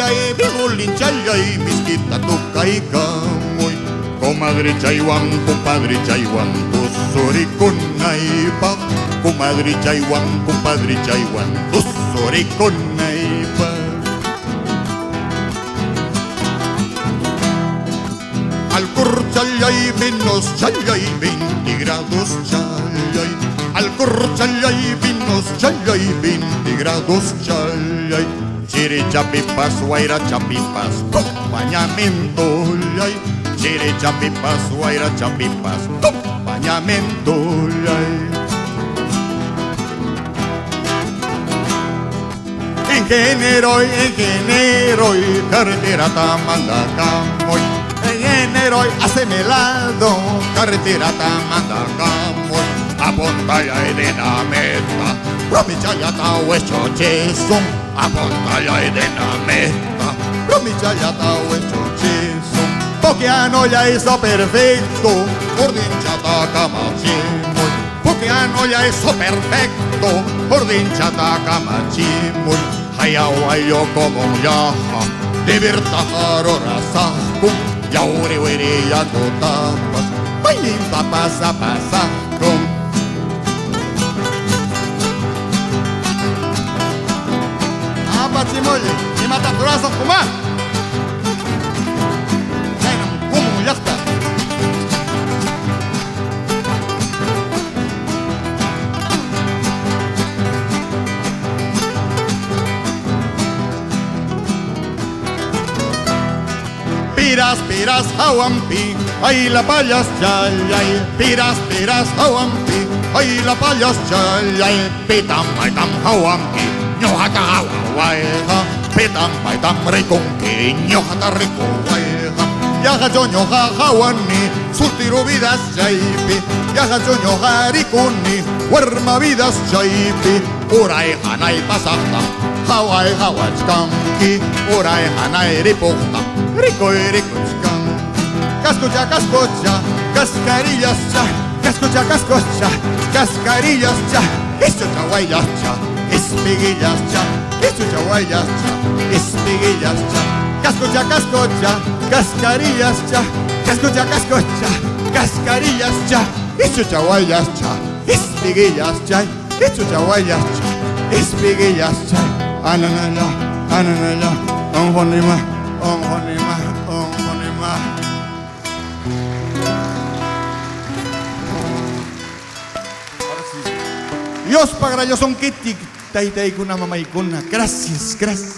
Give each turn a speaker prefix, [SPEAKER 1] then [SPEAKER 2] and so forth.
[SPEAKER 1] chay, bigulin chay, misquita tu caicamoy. Comadre chaywan, compadre chaywan, tusuricunaipa. Comadre chaywan, compadre chaywan, tusuricunaipa. Alcor chalay, vinos chalay, 20 grados chalay. Alcor chalay, vinos chalay, 20 grados chalay. Chiri chapipas, guaira chapipas, acompañamiento lay. Chiri chapipas, guaira chapipas, acompañamiento lay. Ingeniero y carretera Tamandacamoy. Ingeniero y haceme helado, carretera Tamandacamoy. Apontalla de la meta, promichaya ta huecho cheso. Apontalla de la meta, promichaya ta huecho cheso. Pokeano ya hizo perfecto, ordinchata camachimoy. Pokeano ya hizo perfecto, ordinchata camachimoy. Hayahuayo como yaja, libertad rasaku. Yauri wiri ya totapas, bailin papasa pasakum. Pachimoye, y mata turazo kuma. Chaynam kumu llaqta. Piras hawampi, ay la payas chalay. Piras hawampi, ay la payas chalay. Pitam paitam hawampi, ñohata hawaiha. Pitam paitam riconqui, ñohata rico waiha. Yaha yo ñoha hawani, sultiru vidas chaypi. Yaha yo ñoha ricuni, huerma vidas chaypi. Uray hanay pasahta, hawai hawachkanki. Uray hanay ripuhta, rico y rico chkan. Cascocha, cascocha, cascarillas cha. Cascocha, cascocha, cascarillas cha. Esto chaguayas cha, espiguillas cha. Esto chaguayas cha, espiguillas cha. Cascocha, cascocha, cascarillas cha. Cascocha, cascocha, cascarillas cha. Esto chaguayas cha, espiguillas cha. Esto chaguayas cha, espiguillas cha. Ananala, ananala, onjonima, onjonima, onjonima. Dios pagará yo son kitik, taitai kuna mamay kuna. Gracias, gracias.